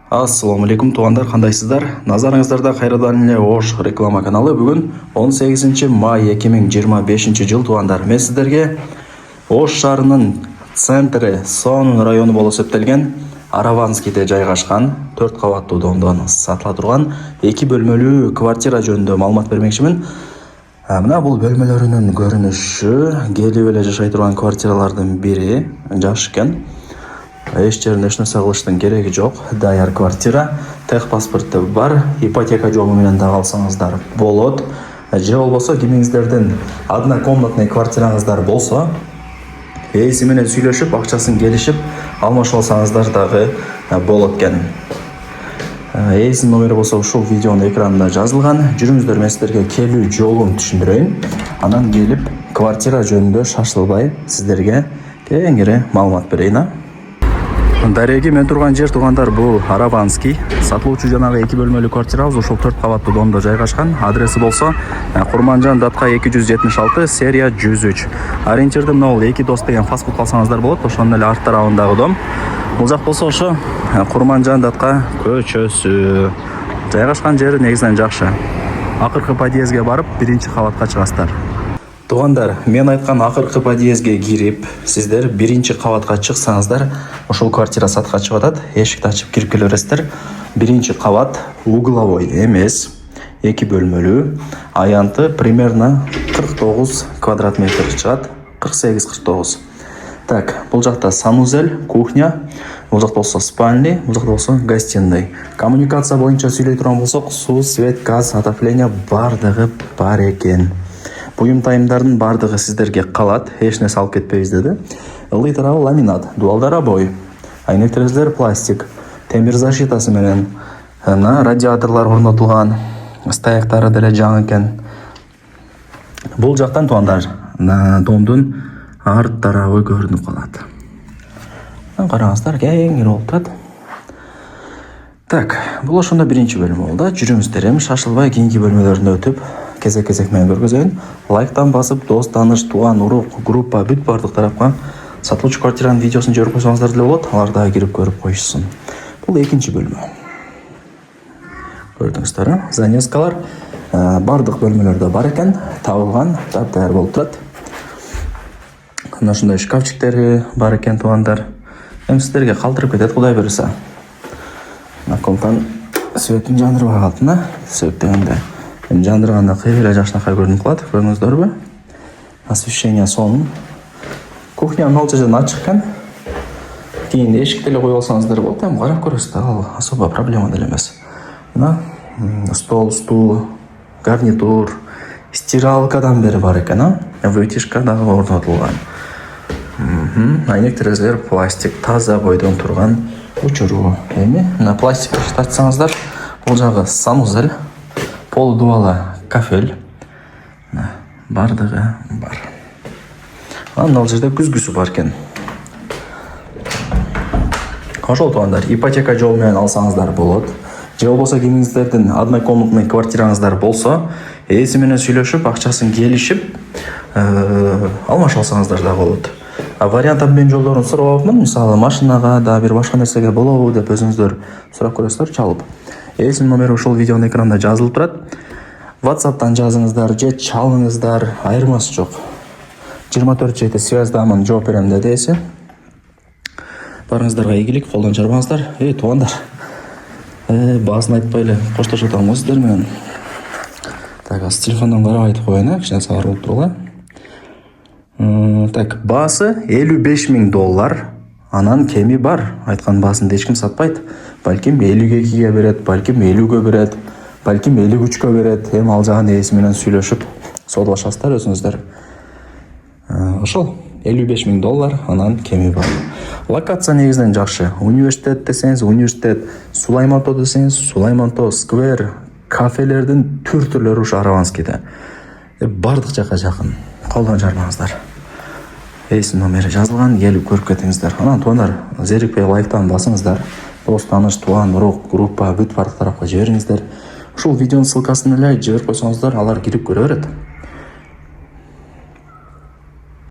Ассаламу алейкум туғандар, қандайсыздар? Назарыңыздарда қайрадан эле Ош реклама каналы. Бүгін 18 май 2025 жыл туғандар. Мен сіздерге Ош шаарынын центри Сон району болуп эсептелген Араванскийде жайгашкан 4 кабаттуу домдон сатыла турган 2 бөлмөлүү квартира жөнүндө маалымат бермекчимин. Мына бул бөлмөлөрүнүн көрүнүшү, келип эле жашай турган квартиралардын бири, жаш экен. Эч жеринде эч нерсе кылыштын кереги жок. Даяр квартира, тех паспорту бар, ипотека жобу менен да алсаңыздар болот. Же болбосо кимиңиздердин однокомнатный квартираңыздар болсо, ээси менен сүйлөшүп, акчасын келишип алмашып алсаңыздар дагы болот экен. Ээсинин номери болсо ушул видеонун экранында жазылган. Жүрүңүздөр, мен сиздерге келүү жолун түшүндүрөйүн. Анан келип квартира жөнүндө шашылбай сиздерге кеңири маалымат берейин. Дареги, мен турган жер тугандар бул Араванский. Сатылуучу жанагы 2 бөлмөлүү квартирабыз ушул 4 кабаттуу домдо жайгашкан. Адреси болсо Курманжан Датка 276, серия 103. Ориентирди мына бул 2 дос деген фастфуд алсаңыздар болот. Ошонун эле арт тарабындагы дом. Бул жак болсо ошо Курманжан Датка көчөсү. Жайгашкан жери негизинен жакшы. Акыркы подъездге барып, 1-кабатка чыгасыздар. Тугандар, мен айткан акыркы подъездге кирип, сиздер 1-кабатка чыксаңыздар, ошол квартира сатка чыгып атат. Эшикти ачып кирип келе бересиздер. 1-кабат, угловой эмес, 2 бөлмөлүү, аянты примерно 49 квадрат метр чыгат, 48-49. Так, бул жакта санузел, кухня, бул жакта болсо спальный, бул жакта болсо гостиный. Коммуникация боюнча сүйлөй турган болсок, суу, свет, газ, отопление бардыгы бар экен. Буюм тайымдардын бардыгы сиздерге калат, эч нерсе алып кетпейбиз деди. Ылдый тарабы ламинат, дуалдар обой, айнек терезелер пластик, темир защитасы менен, радиаторлор орнотулган, стаяктары деле жаңы экен. Бул жактан тугандар, домдун арт тарабы көрүнүп калат. Караңыздар, кеңири болуп турат. Так, бул ошондо 1-бөлмө болду. Жүрүңүздөр, эми шашылбай кийинки бөлмөлөрүнө өтүп, кезек-кезек менен көргөзөйүн. Лайктан басып, дос, тааныш, тууган, урук, группа, бүт бардык тарапка сатылуучу квартиранын видеосун жиберип койсоңуздар деле болот. Алар дагы кирип көрүп коюшсун. Бул 2-бөлмө. Көрдүңүздөр, занескалар бардык бөлмөлөрдө бар экен, табылган, таптаяр болуп турат. Мына ушундай шкафчиктери бар экен тугандар. Эми сиздерге калтырып кетет, Кудай буйруса. Комтан светин жандырбай калдым, свет дегенде. Эми жандырганда кыйра эле жакшынакай көрүнүп калат, көрдүңүздөрбү? Освещение сонун. Кухнянын ал жерден ачык экен. Кийин эшикти эле коюп алсаңыздар болот, эми карап көрөсүздөр, ал особо проблема деле эмес. Мына стол, стул, гарнитур, стиралкадан бери бар экен, вытяжка дагы орнотулган. Айнек терезелер пластик, таза бойдон турган учуру. Эми мына пластикти тартсаңыздар, бул жагы санузел, полудубалы кафель, бардыгы бар. Анан ал жерде күзгүсү бар экен. Ошол тугандар, ипотека жол менен алсаңыздар болот. Же болбосо кимиңиздердин однокомнатный квартираңыздар болсо, ээси менен сүйлөшүп, акчасын келишип, алмашып алсаңыздар да болот. Вариант обмен жолдорун сурабапмын. Мисалы, машинага да бир башка нерсеге болобу деп өзүңүздөр сурап көрөсүздөр, чалып. Ээсинин номери ушул видеонун экранында жазылып турат. WhatsApp'тан жазыңыздар же чалыңыздар, айырмасы жок. 24/7 связьдамын, жооп берем деди ээси. Барыңыздарга ийгилик, колдон чарбаңыздар. Туугандар, баасын айтпай эле коштошуп атам сиздер менен. Так, аз телефондон карап айтып коеюн, кичине сабыр болуп тургула. Так, баасы $55,000. Анан кеми бар. Айткан баасын эч ким сатпайт. Балким 52-ге берет, балким 50-ге берет, балким 53-ге берет. Эми ал жагын ээси менен сүйлөшүп, содалашасыздар өзүңүздөр. Ошол $55,000, анан кеми бар. Локация негизинен жакшы. Университет десеңиз, университет, Сулаймонто десеңиз, Сулаймонто, сквер, кафелердин түр-түрлөрү ушу Араванскийде. Бардык жака жакын. Колдон жарбаңыздар. Ээсинин номери жазылган, келип көрүп кетиңиздер. Анан тугандар, зерикпей лайктан басыңыздар. Дос, тааныш, тууган, урук, группа, бүт бардык тарапка жибериңиздер. Ушул видеонун ссылкасын эле жиберип койсоңуздар, алар кирип көрө берет.